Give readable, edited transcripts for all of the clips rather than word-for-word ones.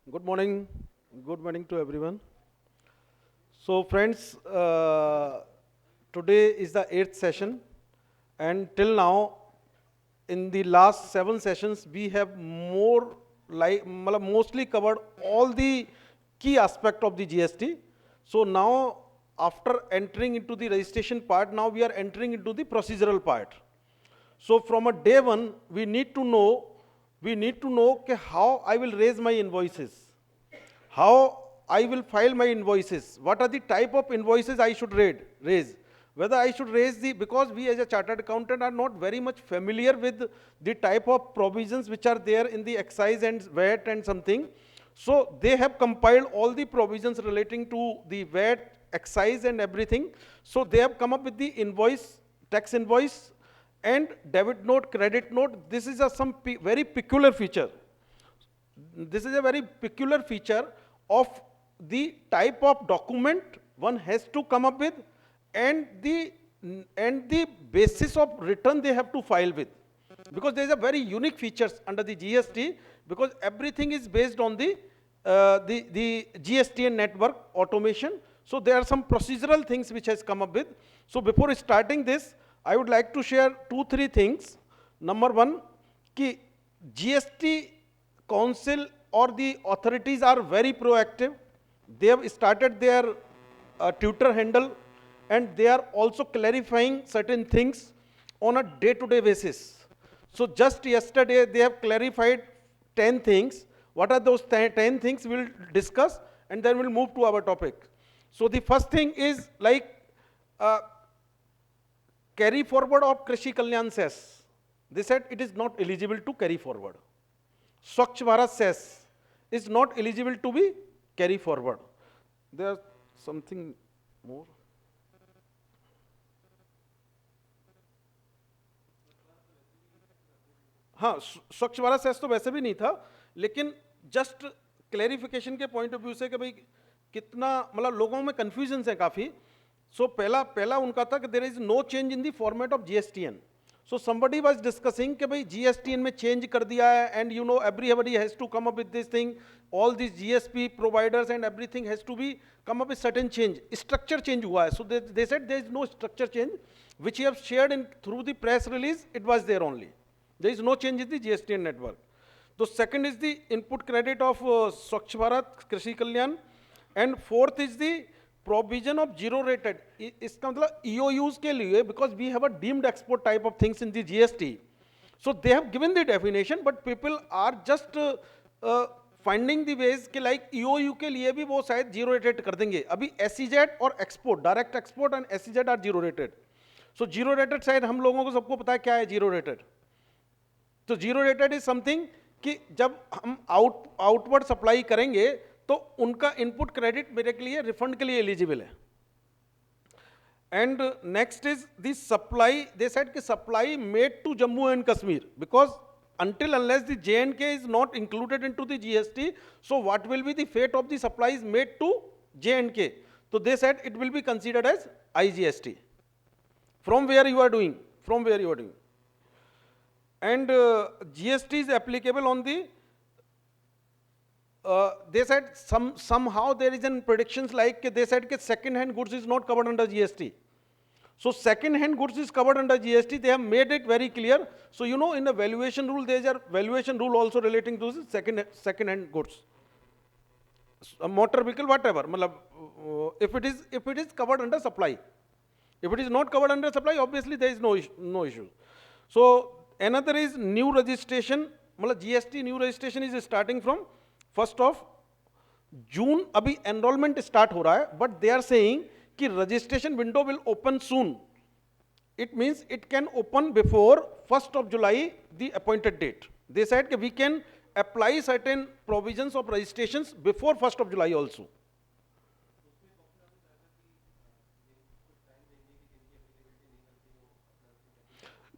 Good morning. Good morning to everyone. So, friends, today is the eighth session, and till now, in the last seven sessions, we have mostly covered all the key aspect of the GST. So now, after entering into the registration part, now we are entering into the procedural part. So from a day one, we need to know how I will raise my invoices, how I will file my invoices, what are the type of invoices I should raise, whether I should raise because we as a chartered accountant are not very much familiar with the type of provisions which are there in the excise and VAT and something. So they have compiled all the provisions relating to the VAT, excise and everything. So they have come up with the invoice, tax invoice and debit note, credit note. This is very peculiar feature. This is a very peculiar feature of the type of document one has to come up with and the basis of return they have to file with, because there is a very unique features under the GST, because everything is based on the GSTN network automation. So there are some procedural things which has come up with. So before starting this, I would like to share two three things. Number one, ki GST council or the authorities are very proactive. They have started their Twitter handle, and they are also clarifying certain things on a day-to-day basis. So just yesterday they have clarified 10 things. What are those 10 things we'll discuss, and then we'll move to our topic. So the first thing is like uh, carry forward of Krishi Kalyan cess. They said it is not eligible to carry forward. Swachh Bharat cess is not eligible to be carry forward. There's something more. हाँ, स्वच्छ Bharat cess तो वैसे भी नहीं था, लेकिन just clarification के point of view से कि भाई कितना मतलब लोगों में कंफ्यूजन है काफ़ी. सो पहला पहला उनका था कि there is no change in the format of GSTN. So somebody was discussing कि भाई जीएसटीएन में चेंज कर दिया है, and you know everybody has to come up with this thing, all these GSP providers and everything has to be come up with certain change. Structure change हुआ है. So they said there is no structure change, which you have shared in through the press release. It was there only. There is no change in the GSTN network. So second is the input credit of Swachh Bharat, Krishi Kalyan, and fourth is the provision of zero rated. इसका मतलब EOUs के लिए, because we have a deemed export type of things in the GST. So they have given the definition, but people are just finding the ways कि like EOU के लिए भी वो शायद जीरो रेटेड कर देंगे. अभी एसईजेड और export, direct export and SEZ are zero rated. So zero rated शायद हम लोगों को सबको पता है क्या है जीरो रेटेड. तो जीरो रेटेड इज समथिंग कि जब हम आउटवर्ड सप्लाई करेंगे तो उनका इनपुट क्रेडिट मेरे के लिए रिफंड के लिए एलिजिबल है. And next is the supply. They said कि supply made to Jammu and Kashmir, because until unless the J&K is not included into the GST, so what will be the fate of the supplies made to J&K? So they said it will be considered as IGST. From where you are doing, and GST is applicable on the. They said somehow there is an predictions like they said that second-hand goods is not covered under GST. So second-hand goods is covered under GST. They have made it very clear. So you know, in the valuation rule, there is a valuation rule also relating to second-hand goods. A motor vehicle, whatever. If it is covered under supply, if it is not covered under supply, obviously there is no issue. So another is new registration. GST new registration is starting from 1st of June. अभी enrollment start हो रहा है, but they are saying कि registration window will open soon. It means it can open before 1st of July, the appointed date. They said that we can apply certain provisions of registrations before 1st of July also.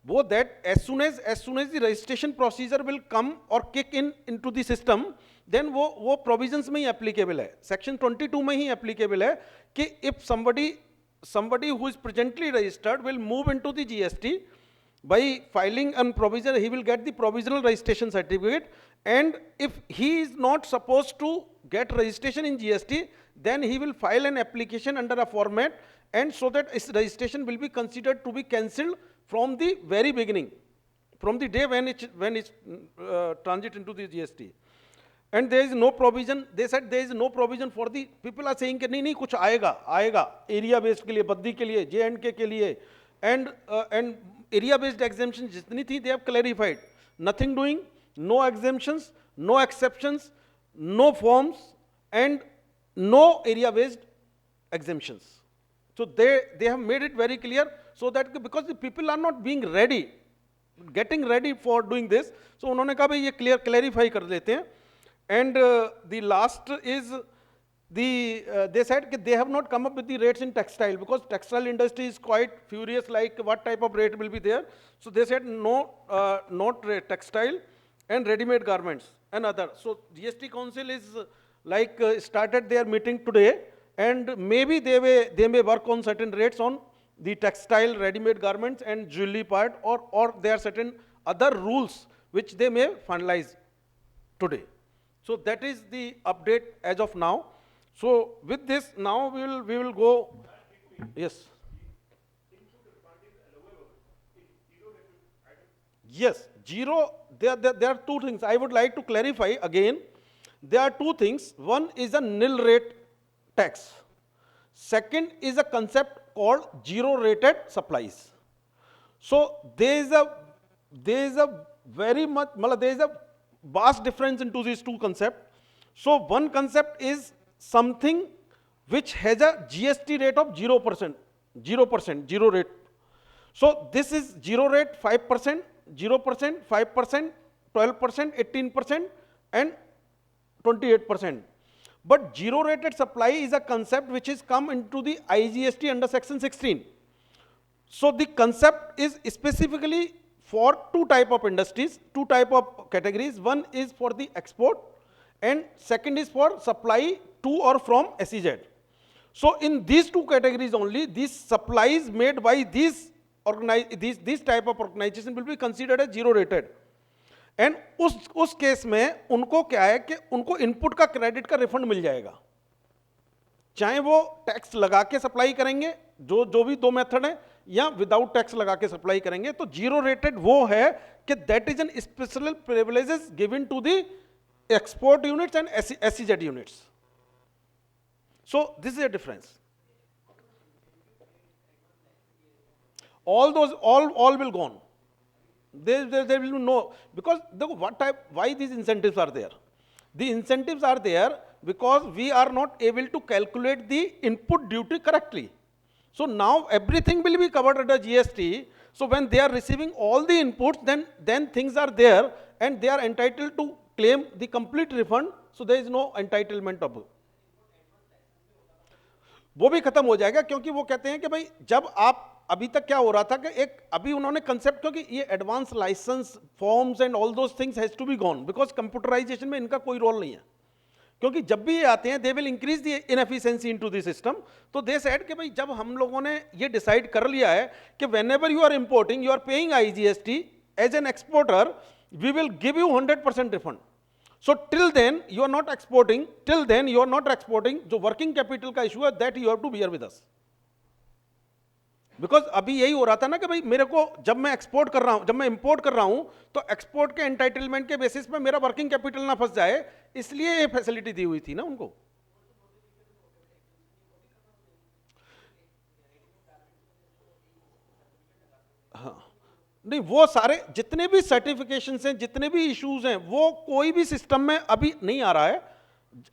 वो that as soon as the registration procedure will come or kick in into the system, then वो provisions में ही applicable है. Section 22 में ही applicable है कि if somebody who is presently registered will move into the GST, By filing on provision, he will get the provisional registration certificate, and if he is not supposed to get registration in GST, then he will file an application under a format, and so that his registration will be considered to be cancelled from the very beginning, from the day when it transit into the GST. And there is no provision, they said there is no provision for the, people are saying कि नहीं नहीं कुछ आएगा area based के लिए, बद्दी के लिए, J&K के लिए, and area based exemptions जितनी थी they have clarified, nothing doing, no exemptions, no exceptions, no forms, and no area based exemptions. So they have made it very clear, so that because the people are not being ready, getting ready for doing this, so उन्होंने कहा भाई ये clarify कर देते हैं. And the last is they said that they have not come up with the rates in textile, because textile industry is quite furious, like what type of rate will be there. So they said no, not textile and ready-made garments and other. So GST Council is started their meeting today, and maybe they may work on certain rates on the textile, ready-made garments and jewelry part, or there are certain other rules which they may finalize today. So that is the update as of now. So with this, now we will go. Yes. Yes, zero. There are two things I would like to clarify again. There are two things. One is a nil rate tax. Second is a concept called zero rated supplies. So there is a very much, there is a vast difference into these two concepts. So one concept is something which has a GST rate of 0%, 0 rate. So this is zero rate 5%, 0%, 5%, 12%, 18%, and 28%. But zero rated supply is a concept which is come into the IGST under section 16. So the concept is specifically for two type of industries, two type of categories. One is for the export, and second is for supply to or from SEZ. So in these two categories only, these supplies made by these type of organization will be considered as zero rated. And उस case में उनको क्या है कि उनको input का credit का refund मिल जाएगा, चाहे वो टैक्स लगा के सप्लाई करेंगे, जो भी दो मेथड है, या विदाउट टैक्स लगा के सप्लाई करेंगे. तो जीरो रेटेड वो है कि that is an special privileges given to the export units and SEZ units. So this is a difference. all will gone. There will be no, because why these incentives are there? The incentives are there because we are not able to calculate the input duty correctly. So now everything will be covered under GST. So when they are receiving all the inputs, then things are there and they are entitled to claim the complete refund. So there is no entitlement of. वो भी खत्म हो जाएगा, क्योंकि वो कहते हैं कि भाई जब आप, अभी तक क्या हो रहा था कि एक अभी उन्होंने कंसेप्ट, क्योंकि ये advance licence forms and all those things has to be gone, because computerisation में इनका कोई रोल नहीं है. क्योंकि जब भी ये आते हैं they will increase the inefficiency into the system. तो दे सेड कि भाई जब हम लोगों ने ये डिसाइड कर लिया है कि whenever you are importing you are paying IGST as an exporter, we will give you 100% refund. So till then you are not exporting, जो वर्किंग कैपिटल का इशू है that you have to bear with us. Because अभी यही हो रहा था ना कि भाई मेरे को जब मैं एक्सपोर्ट कर रहा हूं, जब मैं इंपोर्ट कर रहा हूं, तो एक्सपोर्ट के एंटाइटलमेंट के बेसिस पे मेरा वर्किंग कैपिटल ना फंस जाए, इसलिए ये फैसिलिटी दी हुई थी ना उनको. हाँ नहीं, वो सारे जितने भी सर्टिफिकेशन हैं, जितने भी इश्यूज हैं, वो कोई भी सिस्टम में अभी नहीं आ रहा है.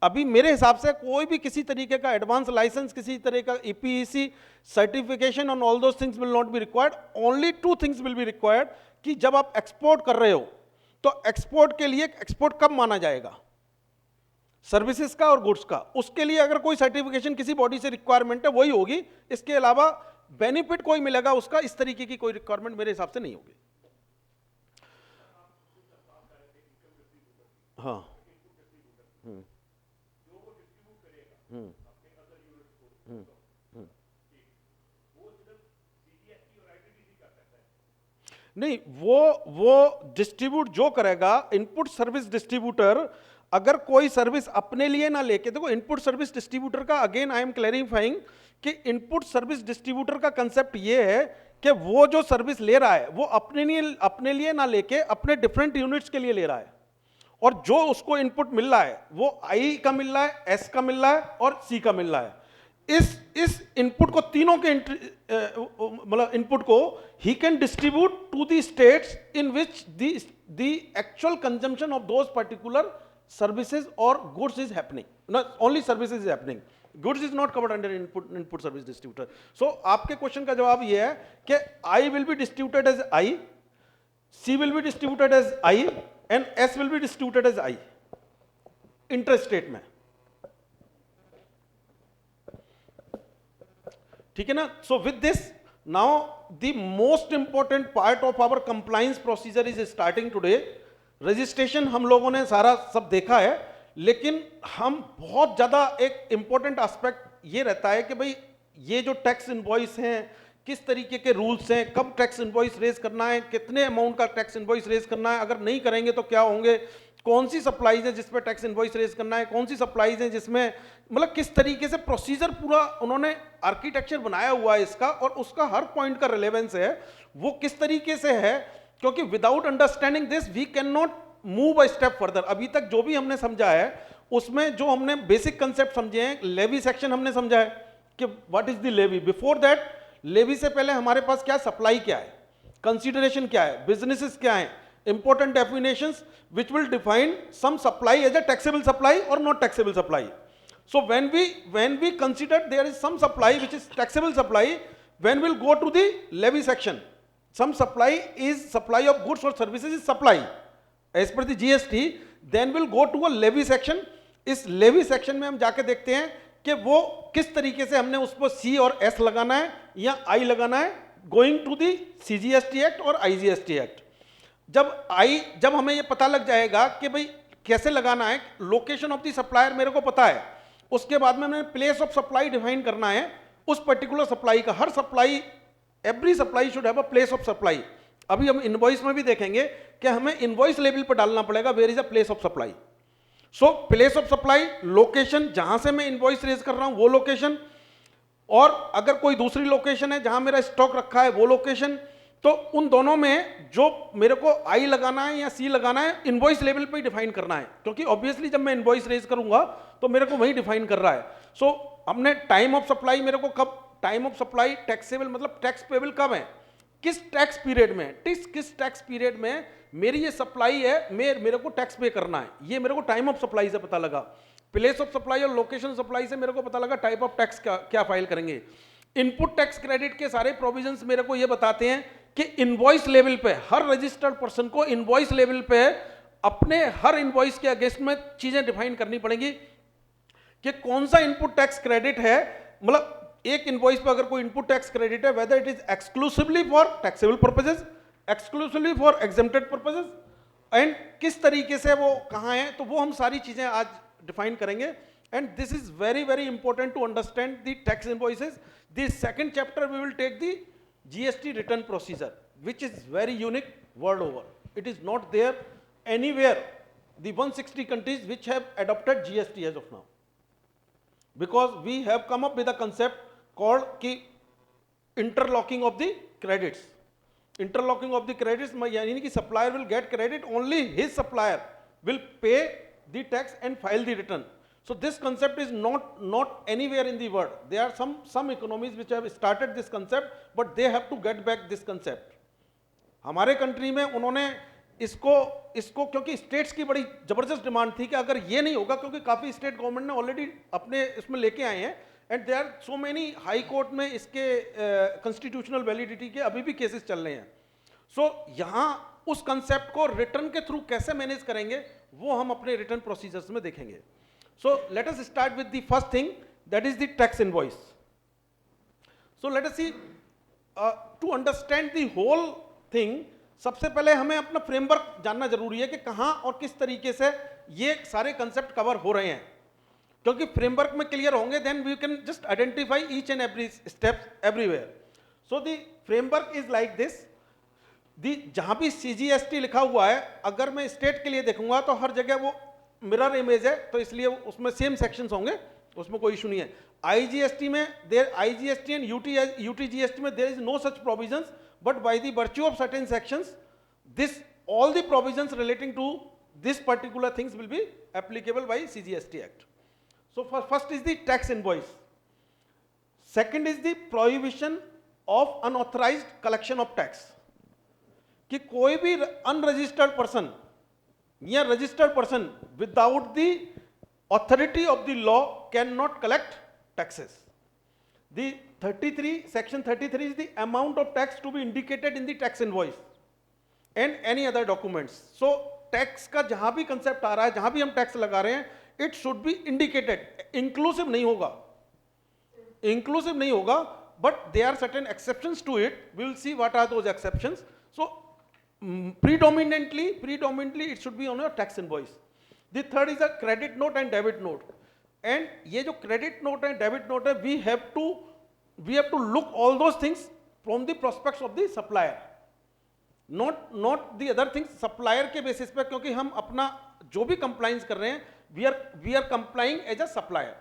अभी मेरे हिसाब से कोई भी किसी तरीके का एडवांस लाइसेंस, किसी तरह का EPEC certification on all those things will not be required. Only two things will be required कि जब आप एक्सपोर्ट कर रहे हो तो एक्सपोर्ट के लिए एक्सपोर्ट कब माना जाएगा, सर्विसेज का और गुड्स का. उसके लिए अगर कोई सर्टिफिकेशन किसी बॉडी से रिक्वायरमेंट है वही होगी. इसके अलावा बेनिफिट कोई मिलेगा उसका, इस तरीके की कोई रिक्वायरमेंट मेरे हिसाब से नहीं होगी. हाँ. नहीं, वो डिस्ट्रीब्यूट जो करेगा इनपुट सर्विस डिस्ट्रीब्यूटर, अगर कोई सर्विस अपने लिए ना लेके, देखो इनपुट सर्विस डिस्ट्रीब्यूटर का, अगेन आई एम क्लैरिफाइंग कि इनपुट सर्विस डिस्ट्रीब्यूटर का कंसेप्ट ये है कि वो जो सर्विस ले रहा है वो अपने लिए ना लेके अपने डिफरेंट यूनिट्स के लिए ले रहा है, और जो उसको इनपुट मिल रहा है वो आई का मिल रहा है, एस का मिल रहा है और सी का मिल रहा है। इस इनपुट को, तीनों के मतलब इनपुट को ही can distribute to the states in which the actual consumption of those particular services or goods is happening. Not only services is happening, goods is not covered under input service distributor. So आपके question का जवाब ये है कि I will be distributed as I, C will be distributed as I and S will be distributed as I interstate में, ठीक है ना। So with this now the most important part of our compliance procedure is starting today. Registration हम लोगों ने सारा सब देखा है, लेकिन हम बहुत ज़्यादा एक इंपॉर्टेंट एस्पेक्ट ये रहता है कि भाई ये जो टैक्स इनवॉइस हैं, किस तरीके के रूल्स हैं, कब टैक्स इनवॉइस रेज करना है, कितने अमाउंट का टैक्स इनवॉइस रेज करना है, अगर नहीं करेंगे तो क्या होंगे, कौन सी सप्लाईज है जिस पे टैक्स इनवॉइस रेज करना है, कौन सी सप्लाईज है जिसमें, मतलब किस तरीके से प्रोसीजर पूरा उन्होंने आर्किटेक्चर बनाया हुआ है इसका, और उसका हर पॉइंट का रिलेवेंस है वो किस तरीके से है, क्योंकि without understanding this we can not move a step further. अभी तक जो भी हमने समझा है उसमें जो हमने बेसिक कंसेप्ट समझे हैं, लेवी सेक्शन हमने समझा है कि what is the levy, before that levy से पहले हमारे पास क्या, सप्लाई क्या है, कंसीडरेशन क्या है, बिजनेसेस क्या है, important definitions which will define some supply as a taxable supply और not taxable supply. So when we consider there is some supply which is taxable supply, when we'll go to the levy section, some supply is supply of goods or services is supply as per the GST, then we'll go to a levy section। इस levy section में हम जाके देखते हैं कि वो किस तरीके से हमने उस पर C और S लगाना है या I लगाना है, going to the CGST Act और IGST Act। जब हमें ये पता लग जाएगा कि भाई कैसे लगाना है, लोकेशन ऑफ द सप्लायर मेरे को पता है, उसके बाद में हमें प्लेस ऑफ सप्लाई डिफाइन करना है उस पर्टिकुलर सप्लाई का। हर supply, every supply should have a place of supply. अभी हम इनवॉइस में भी देखेंगे कि हमें इनवॉइस लेवल पर डालना पड़ेगा where is a place of supply. So place of supply, location जहां से मैं इनवॉइस रेज कर रहा हूं वो लोकेशन, और अगर कोई दूसरी लोकेशन है जहां मेरा स्टॉक रखा है वो लोकेशन, तो उन दोनों में जो मेरे को आई लगाना है या सी लगाना है इनवॉइस लेवल पे ही डिफाइन करना है, क्योंकि ऑब्वियसली जब मैं इनवॉइस रेज करूंगा तो मेरे को वही डिफाइन कर रहा है। सो हमने टाइम ऑफ सप्लाई, मेरे को कब टाइम ऑफ सप्लाई, टैक्सेबल मतलब टैक्स पेबल कब है, किस टैक्स पीरियड में, किस टैक्स पीरियड में मेरी ये सप्लाई है, मेरे को टैक्स पे करना है, ये मेरे को टाइम ऑफ सप्लाई से पता लगा। प्लेस ऑफ सप्लाई और लोकेशन सप्लाई से मेरे को पता लगा टाइप ऑफ टैक्स क्या फाइल करेंगे। इनपुट टैक्स क्रेडिट के सारे प्रोविजंस मेरे को ये बताते हैं कि इनवॉइस लेवल पे हर रजिस्टर्ड पर्सन को इनवॉइस लेवल पे अपने हर इनवॉइस के अगेंस्ट में चीजें डिफाइन करनी पड़ेंगी कि कौन सा इनपुट टैक्स क्रेडिट है, मतलब एक इनवॉइस पे अगर कोई इनपुट टैक्स क्रेडिट है, whether it is exclusively for taxable purposes, exclusively for exempted purposes, and किस तरीके से वो कहां है, तो वो हम सारी चीजें आज डिफाइन करेंगे। And this is very very important to understand the tax invoices. The second chapter we will take the GST return procedure, which is very unique world over. It is not there anywhere, the 160 countries which have adopted GST as of now, because we have come up with a concept called ki interlocking of the credits. Interlocking of the credits यानी कि supplier will get credit, only his supplier will pay the tax and file the return. So this concept is not anywhere in the world. There are some economies which have started this concept, but they have to get back this concept. हमारे country में उन्होंने इसको क्योंकि states की बड़ी जबरदस्त demand थी कि अगर ये नहीं होगा, क्योंकि काफी स्टेट गवर्नमेंट ने ऑलरेडी अपने इसमें लेके आए हैं, and there are so many high court में इसके कॉन्स्टिट्यूशनल वैलिडिटी के अभी भी केसेस चल रहे हैं। सो यहाँ उस कंसेप्ट को रिटर्न के थ्रू कैसे मैनेज करेंगे वो हम अपने रिटर्न प्रोसीजर्स में देखेंगे। So let us start with the first thing, that is the tax invoice. So let us see, to understand the whole thing, सबसे पहले हमें अपना फ्रेमवर्क जानना जरूरी है कि कहां और किस तरीके से ये सारे कंसेप्ट कवर हो रहे हैं, क्योंकि फ्रेमवर्क में क्लियर होंगे then we can just identify each and every step everywhere. So the framework is like this. जहां भी CGST लिखा हुआ है, अगर मैं स्टेट के लिए देखूंगा तो हर जगह वो मिरर इमेज है, तो इसलिए उसमें सेम सेक्शंस होंगे, उसमें कोई इशू नहीं है। IGST में IGST एंड UTGST में there is no such provisions, but by the virtue of certain sections this all the provisions relating to this particular things will be applicable by CGST Act. So first is the tax invoice. Second is the prohibition of unauthorized collection of tax. कि कोई भी unregistered person या registered person without the authority of the law cannot collect taxes. The 33 section 33 is the amount of tax to be indicated in the tax invoice and any other documents. So tax का जहां भी concept आ रहा है, जहां भी हम tax लगा रहे हैं, it should be indicated, inclusive नहीं होगा, इंक्लूसिव नहीं होगा, but there are certain exceptions to it, we will see what are those exceptions. So predominantly it should be on your tax invoice. The third is a credit note and debit note. And ये जो credit note and debit note है, we have to look all those things from the prospects of the supplier, not the other things. supplier के basis पे, क्योंकि हम अपना जो भी compliance कर रहे हैं, we are complying as a supplier.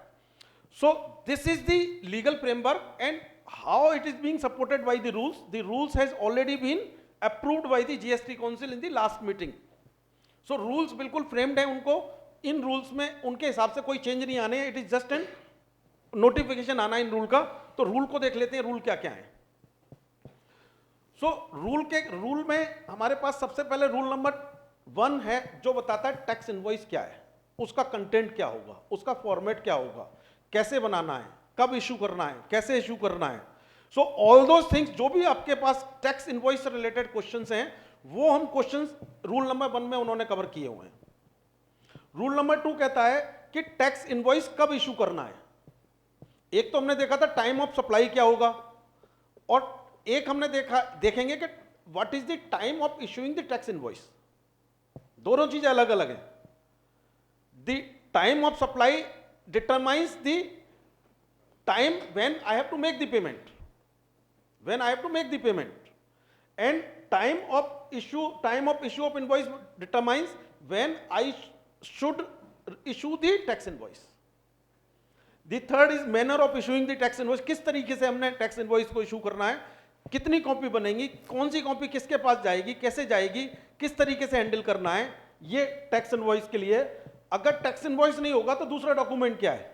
So this is the legal framework, and how it is being supported by the rules. The rules has already been approved by the GST Council in the last meeting. So rules बिल्कुल framed है, उनको इन rules में उनके हिसाब से कोई change नहीं आने हैं. It is just an notification आना इन rule का. तो rule को देख लेते हैं, rule क्या क्या है. So rule में हमारे पास सबसे पहले rule number 1 है, जो बताता है tax invoice क्या है, उसका content क्या होगा, उसका format क्या होगा, कैसे बनाना है, कब issue करना है, कैसे issue करना है. So all those things, जो भी आपके पास tax invoice से related questions हैं, वो हम क्वेश्चंस रूल नंबर 1 में उन्होंने कवर किए हुए हैं. रूल नंबर 2 कहता है कि टैक्स इनवॉइस कब इशू करना है. एक तो हमने देखा था टाइम ऑफ सप्लाई क्या होगा, और एक हमने देखेंगे कि what is the time of issuing the tax invoice. दोनों चीजें अलग अलग हैं. The time of supply determines the time when I have to make the payment, and time of issue of invoice determines when I should issue the tax invoice. The third is manner of issuing the tax invoice. किस तरीके से हमने tax invoice को issue करना है, कितनी copy बनेगी, कौन सी कॉपी किसके पास जाएगी, कैसे जाएगी, किस तरीके से हैंडल करना है, ये tax invoice के लिए. अगर tax invoice नहीं होगा तो दूसरा डॉक्यूमेंट क्या है.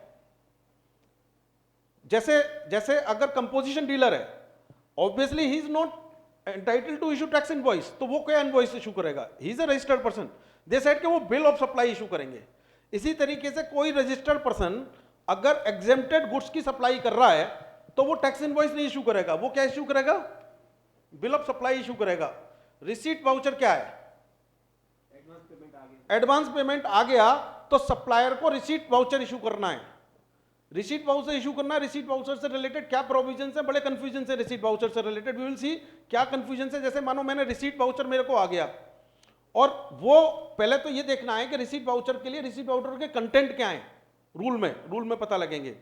जैसे अगर कंपोजिशन डीलर है, obviously he is not entitled to issue tax invoice, तो वो क्या इनवॉइस इशू करेगा. He is a registered person, they said कि वो बिल ऑफ सप्लाई इशू करेंगे. इसी तरीके से कोई रजिस्टर्ड पर्सन अगर एग्जेम्प्टेड गुड्स की सप्लाई कर रहा है तो वो टैक्स इनवॉइस नहीं इशू करेगा, वो क्या इशू करेगा, बिल ऑफ सप्लाई इशू करेगा. रिसीट वाउचर क्या है, एडवांस पेमेंट आ गया तो सप्लायर को रिसीट वाउचर इशू करना है. रिसीट वाउचर इशू करना है. रिसीट वाउचर से रिलेटेड क्या प्रोविजन है, बड़े कंफ्यूजन से रिसीट वाउचर से रिलेटेड, वी विल सी क्या कंफ्यूजन है. जैसे मानो मैंने रिसीट वाउचर मेरे को आ गया, और वो पहले तो ये देखना है कि रिसीट वाउचर के लिए रिसीट वाउचर के कंटेंट क्या है, रूल में पता लगेंगे.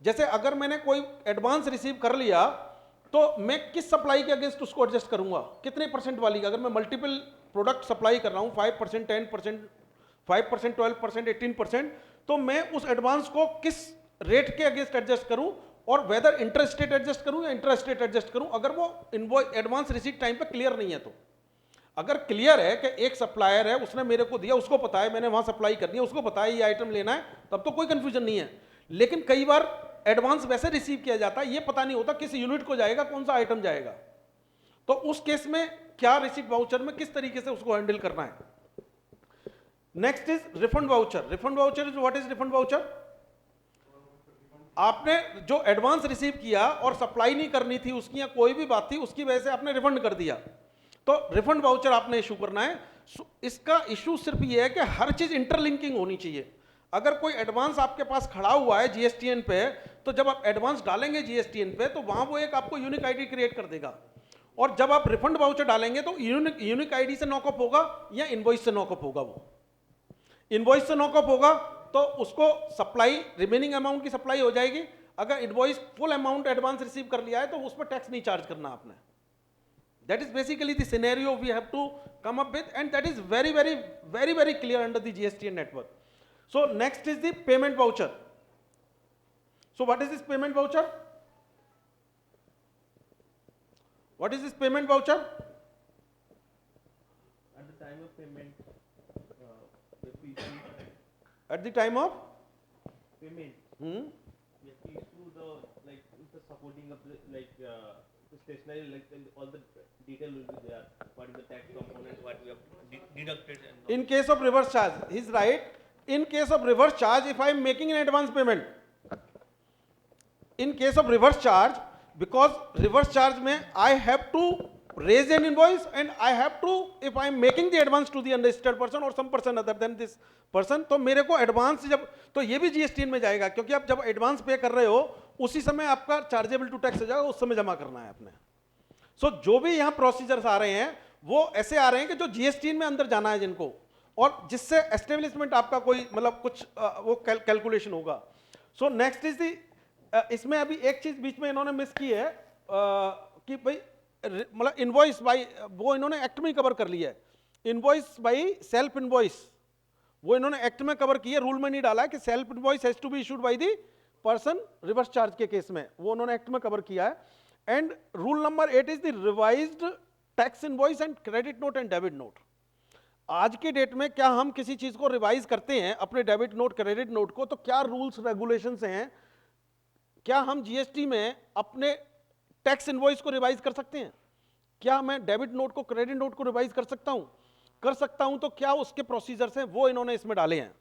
जैसे अगर मैंने कोई एडवांस रिसीव कर लिया तो मैं किस सप्लाई के अगेंस्ट उसको एडजस्ट करूंगा, कितने परसेंट वाली. अगर मैं मल्टीपल प्रोडक्ट सप्लाई कर रहा हूं, 5%, 10%, 5%, 12%, 18%, तो मैं उस एडवांस को किस रेट के अगेंस्ट एडजस्ट करूं, और वेदर इंटरस्टेट एडजस्ट करूं या इंटरस्टेट एडजस्ट करूं, अगर वो इनवॉइस एडवांस रिसीट टाइम पे क्लियर नहीं है. तो अगर क्लियर है कि एक सप्लायर है, उसने मेरे को दिया, उसको पता है मैंने वहां सप्लाई करनी है, उसको पता है ये आइटम लेना है, तब तो कोई कंफ्यूजन नहीं है. लेकिन कई बार एडवांस वैसे रिसीव किया जाता है, ये पता नहीं होता किस यूनिट को जाएगा, कौन सा आइटम जाएगा. तो उस केस में क्या रिसीट वाउचर में किस तरीके से उसको हैंडल करना है. Next is refund voucher. Refund voucher is what is refund voucher. आपने जो एडवांस रिसीव किया और सप्लाई नहीं करनी थी उसकी, या कोई भी बात थी, उसकी वजह से आपने रिफंड कर दिया, तो रिफंड वाउचर आपने इशू करना है. इसका इशू सिर्फ ये है कि हर चीज इंटरलिंकिंग होनी चाहिए. अगर कोई एडवांस आपके पास खड़ा हुआ है जीएसटीएन पे, तो जब आप एडवांस डालेंगे जीएसटीएन पे, तो वहां वो एक आपको यूनिक आईडी क्रिएट कर देगा, और जब आप रिफंड वाउचर डालेंगे तो यूनिक आईडी से नॉकअप होगा या इनवॉइस से नॉकअप होगा. वो इनवॉइस से नॉकअप होगा तो उसको सप्लाई, रिमेनिंग अमाउंट की सप्लाई हो जाएगी. अगर invoice full amount advance receive कर लिया है तो उस पर टैक्स नहीं चार्ज करना आपने. That is basically the scenario we have to come up with, and that is very clear under the GSTN network. So next is the payment voucher. So what is this payment voucher? What is this payment voucher? At the time of payment, the PC At the time of payment, we have to issue the like the supporting of the the stationery, like all the detail will be there. What is the tax component? What we have deducted and all. in case of reverse charge, he's right. In case of reverse charge, if I am making an advance payment, in case of reverse charge, because reverse charge mein I have to raise an invoice and I have to, if I am making the advance to the unregistered person or some person other than this person, तो मेरे को advance जब, तो ये भी GST में जाएगा, क्योंकि आप जब एडवांस पे कर रहे हो उसी समय आपका चार्जेबल टू टैक्स हो जाएगा, उस समय जमा करना है आपने. सो जो भी यहाँ प्रोसीजर्स आ रहे हैं वो ऐसे आ रहे हैं कि जो जीएसटी में अंदर जाना है जिनको, और जिससे एस्टेब्लिशमेंट आपका कोई मतलब कुछ वो कैलकुलेशन होगा. सो नेक्स्ट इज दी, इसमें अभी एक चीज बीच में इन्होंने मिस की है कि भाई मतलब इनवॉइस बाई, वो इन्होंने एक्ट में कवर कर लिया है. इनवॉइस बाई सेल्फ इनवॉइस वो इन्होंने एक्ट में कवर किया, रूल में नहीं डाला है कि self invoice has to be issued by the person reverse charge के केस में, वो उन्होंने एक्ट में कवर किया है. And rule number 8 is the revised tax invoice and credit note and debit note. आज के डेट में क्या हम किसी चीज को रिवाइज करते हैं अपने डेबिट नोट क्रेडिट नोट को, तो क्या रूल्स रेगुलेशंस हैं, क्या हम जीएसटी में अपने टैक्स इनवॉइस को रिवाइज कर सकते हैं, क्या मैं डेबिट नोट को क्रेडिट नोट को रिवाइज कर सकता हूं, तो क्या उसके प्रोसीजर्स हैं वो इन्होंने इसमें डाले हैं.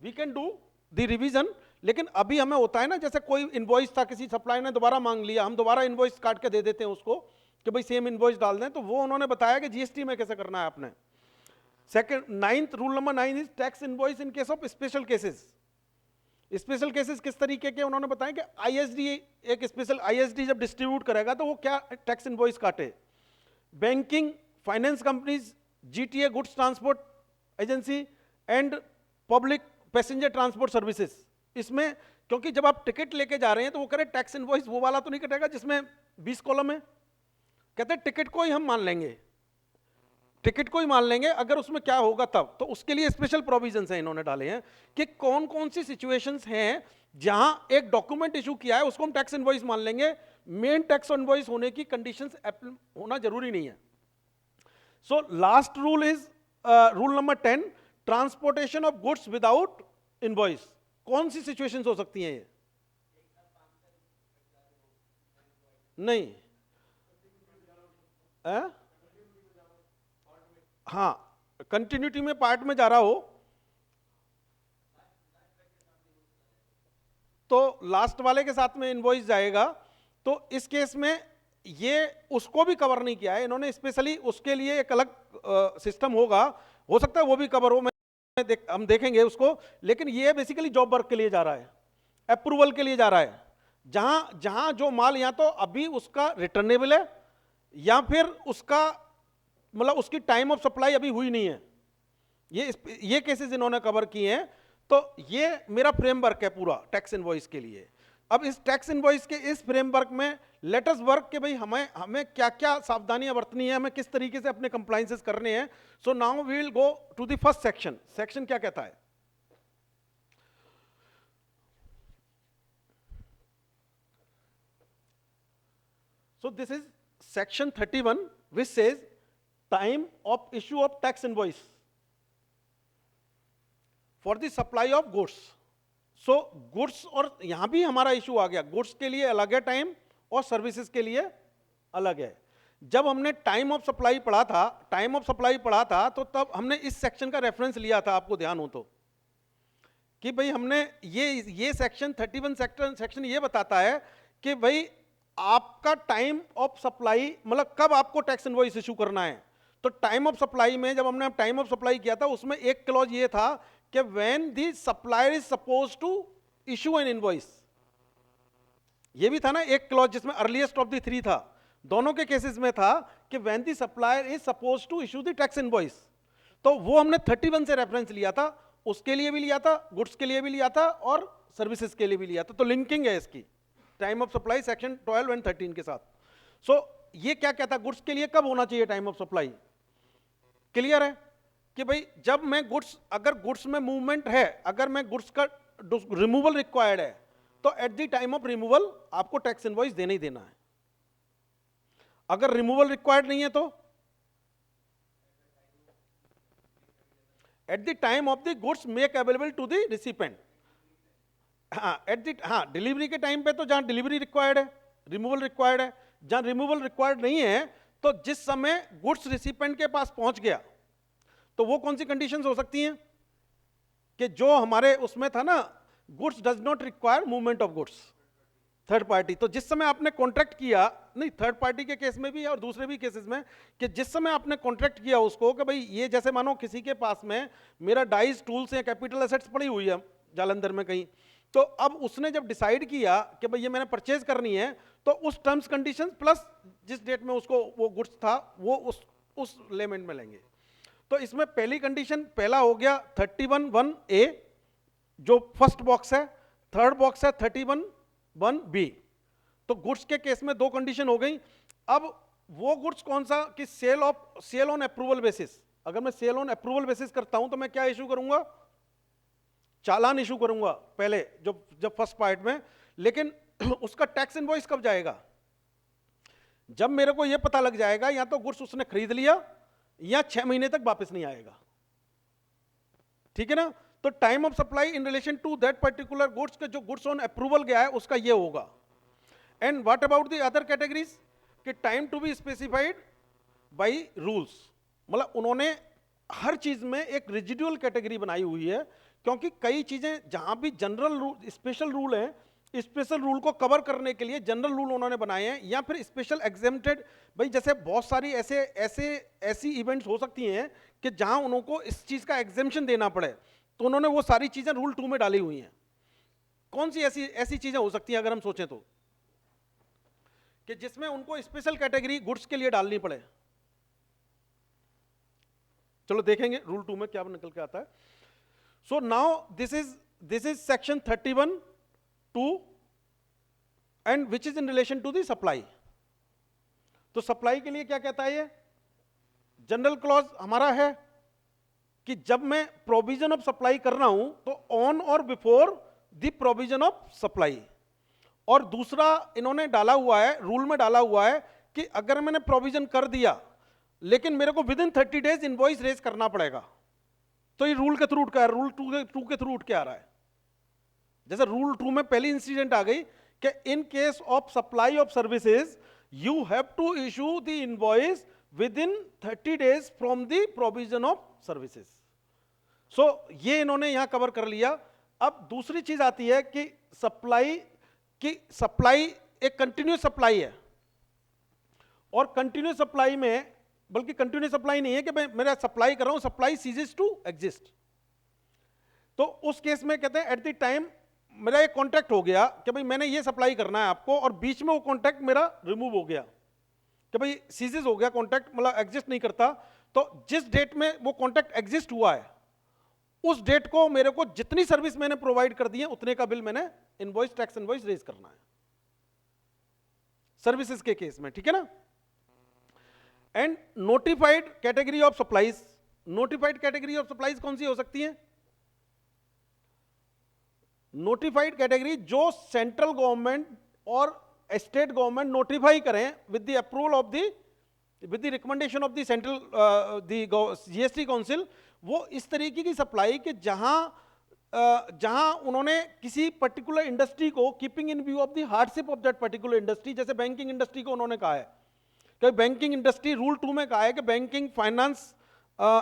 We can do the revision, लेकिन अभी हमें होता है ना, जैसे कोई इनवॉइस था किसी सप्लाई ने दोबारा मांग लिया, हम दोबारा इनवॉइस काट के दे देते हैं उसको कि भाई सेम इनवॉइस डाल दें, तो वो उन्होंने बताया कि जीएसटी में कैसे करना है आपने. Second, ninth rule number 9 is tax invoice in case of special cases. Special cases किस तरीके के उन्होंने बताया कि आईएसडी, एक स्पेशल आईएसडी जब डिस्ट्रीब्यूट करेगा तो वो क्या टैक्स इनवॉइस काटे. Banking, finance companies, GTA goods transport agency and public passenger transport services, इसमें क्योंकि जब आप टिकट लेके जा रहे हैं तो वो कह रहे टैक्स इनवॉइस वो वाला तो नहीं कटेगा जिसमें 20 कॉलम है, कहते हैं टिकट को ही हम मान लेंगे, टिकट को ही मान लेंगे, अगर उसमें क्या होगा तब. तो उसके लिए स्पेशल प्रोविजंस हैं इन्होंने डाले हैं कि कौन कौन सी सिचुएशंस हैं जहां एक डॉक्यूमेंट इशू किया है उसको हम टैक्स इनवॉइस मान लेंगे, मेन टैक्स इनवॉइस होने की कंडीशंस होना जरूरी नहीं है. So last rule is rule number 10, transportation of goods without invoice. कौन सी सिचुएशंस हो सकती हैं ये? नहीं हाँ, कंटिन्यूटी में पार्ट में जा रहा हो तो लास्ट वाले के साथ में इनवॉइस जाएगा. तो इस केस में ये उसको भी कवर नहीं किया है इन्होंने, स्पेशली उसके लिए एक अलग सिस्टम होगा, हो सकता है वो भी कवर हो, हम देखेंगे उसको. लेकिन ये बेसिकली जॉब वर्क के लिए जा रहा है, अप्रूवल के लिए जा रहा है, जहां जहां जो माल या तो अभी उसका रिटर्नेबल है या फिर उसका मतलब उसकी टाइम ऑफ सप्लाई अभी हुई नहीं है, ये केसेस इन्होंने कवर किए हैं. तो ये मेरा फ्रेमवर्क है पूरा टैक्स इनवॉइस के लिए. अब इस टैक्स इनवॉइस के इस फ्रेमवर्क में लेट अस वर्क कि भाई हमें क्या क्या सावधानियां बरतनी है, हमें किस तरीके से अपने कंप्लायंसेस करने हैं. So now we will go to the first section. Section क्या कहता है? So this is section 31 which says time of issue of tax invoice for the supply of goods. So goods, और यहां भी हमारा इशू आ गया, गुड्स के लिए अलग है टाइम और सर्विसेज के लिए अलग है. जब हमने टाइम ऑफ सप्लाई पढ़ा था तो तब हमने इस सेक्शन का रेफरेंस लिया था, आपको ध्यान हो तो, कि भाई हमने ये सेक्शन 31 सेक्शन ये बताता है कि भाई आपका टाइम ऑफ सप्लाई मतलब कब आपको टैक्स इनवॉइस इशू करना है. तो टाइम ऑफ सप्लाई में जब हमने टाइम ऑफ सप्लाई किया था उसमें एक क्लॉज ये था कि when the supplier is suppose to issue an invoice. ये भी था ना एक क्लॉज जिसमें अर्लीस्ट ऑफ द 3 था, दोनों के केसेस में था कि when the supplier is suppose to issue the tax invoice. तो वो हमने 31 से रेफरेंस लिया था, उसके लिए भी लिया था, गुड्स के लिए भी लिया था और सर्विसेज के लिए भी लिया था. तो लिंकिंग है इसकी time of supply section 12 and 13 के साथ. सो ये क्या कहता है गुड्स के लिए कब होना चाहिए टाइम ऑफ सप्लाई? क्लियर है कि भाई जब मैं गुड्स, अगर गुड्स में मूवमेंट है, अगर मैं गुड्स का रिमूवल रिक्वायर्ड है, तो at the time of removal आपको टैक्स इनवॉइस देना ही देना है। अगर रिमूवल रिक्वायर्ड नहीं है तो at the time of the goods make available to the recipient. हाँ, डिलीवरी के टाइम पे तो जहां डिलीवरी रिक्वायर्ड है, रिमूवल रिक्वायर्ड है। जहां रिमूवल रिक्वायर्ड नहीं है, तो जिस समय गुड्स रिसिपेंट के पास पहुंच गया, तो वो कौन सी कंडीशंस हो सकती हैं कि जो हमारे उसमें था ना, goods does not require movement of goods, third party. तो जिस समय आपने कॉन्ट्रैक्ट किया, नहीं थर्ड पार्टी के केस में भी और दूसरे भी केसेस में, कि जिस समय आपने कॉन्ट्रैक्ट किया उसको कि भाई ये जैसे मानो किसी के पास में मेरा डाइज टूल्स या कैपिटल एसेट्स पड़ी हुई है जालंधर में कहीं, तो अब उसने जब डिसाइड किया कि भाई ये मैंने परचेज करनी है, तो उस टर्म्स कंडीशंस प्लस जिस डेट में उसको वो गुड्स था वो उस लेमेंट में लेंगे। तो इसमें पहली कंडीशन, पहला हो गया 31(1)(a) जो फर्स्ट बॉक्स है, थर्ड बॉक्स है 31(1)(b)। तो गुड्स के केस में दो कंडीशन हो गई। अब वो गुड्स कौन सा कि सेल ऑन अप्रूवल बेसिस। अगर मैं सेल ऑन अप्रूवल बेसिस करता हूं तो मैं क्या इशू करूंगा? चालान इशू करूंगा पहले, जब फर्स्ट पार्ट में। लेकिन उसका टैक्स इनवॉइस कब जाएगा? जब मेरे को यह पता लग जाएगा या तो गुड्स उसने खरीद लिया या 6 महीने तक वापस नहीं आएगा। ठीक है ना? तो time of supply in relation to that particular goods के जो गुड्स ऑन अप्रूवल गया है उसका ये होगा। And what about the other categories कि time to be specified by rules. मतलब उन्होंने हर चीज में एक रेजिडुअल कैटेगरी बनाई हुई है, क्योंकि कई चीजें जहां भी जनरल रूल स्पेशल रूल है, स्पेशल रूल को कवर करने के लिए जनरल रूल उन्होंने बनाए हैं, या फिर स्पेशल एग्जेम्प्टेड। भाई जैसे बहुत सारी ऐसी इवेंट्स हो सकती हैं कि जहां उनको इस चीज का एग्जेम्पशन देना पड़े, तो उन्होंने वो सारी चीजें रूल 2 में डाली हुई हैं। कौन सी ऐसी चीजें हो सकती हैं अगर हम सोचें तो, कि जिसमें उनको स्पेशल कैटेगरी गुड्स के लिए डालनी पड़े? चलो देखेंगे रूल 2 में क्या निकल के आता है। So now this is section 31(2) and which is in relation to the supply. तो सप्लाई के लिए क्या कहता है ये? जनरल क्लॉज हमारा है कि जब मैं प्रोविजन ऑफ सप्लाई कर रहा हूं तो ऑन और before the provision of supply. और दूसरा इन्होंने डाला हुआ है, रूल में डाला हुआ है कि अगर मैंने प्रोविजन कर दिया लेकिन मेरे को within 30 days invoice raise करना पड़ेगा। तो ये रूल के थ्रू उठ के, रूल 2 के थ्रू उठ के आ रहा है। जैसे रूल 2 में पहली इंसिडेंट आ गई कि in case of supply of services you have to issue the invoice within 30 days from the provision of services. So ये इन्होंने यहां कवर कर लिया। अब दूसरी चीज आती है कि सप्लाई एक कंटिन्यूस सप्लाई है, और कंटिन्यूस सप्लाई में, बल्कि कंटिन्यूस सप्लाई नहीं है कि मैं मेरा सप्लाई कर रहा हूं, सप्लाई सीजेस टू एग्जिस्ट। तो उस केस में कहते हैं एट द टाइम मेरा एक कॉन्ट्रैक्ट हो गया कि भाई मैंने ये सप्लाई करना है आपको, और बीच में वो कॉन्ट्रैक्ट मेरा रिमूव हो गया कि भाई सीजेस हो गया कॉन्ट्रैक्ट, मतलब एग्जिस्ट नहीं करता। तो जिस डेट में वो कॉन्ट्रैक्ट एग्जिस्ट हुआ है उस डेट को मेरे को जितनी सर्विस मैंने प्रोवाइड कर दी है उतने का बिल मैंने इनवॉइस, टैक्स इनवॉइस रेज करना है सर्विसेज के केस में। ठीक है ना? And notified category of supplies. Notified category of supplies कौन सी हो सकती है? नोटिफाइड कैटेगरी जो सेंट्रल गवर्नमेंट और स्टेट गवर्नमेंट नोटिफाई करें with the approval of the, with the recommendation of the central GST council. वो इस तरीके की सप्लाई कि जहां उन्होंने किसी पर्टिकुलर इंडस्ट्री को, keeping in view of the hardship of that particular industry, जैसे बैंकिंग इंडस्ट्री को उन्होंने कहा है कि बैंकिंग इंडस्ट्री, रूल 2 में कहा है कि banking, finance,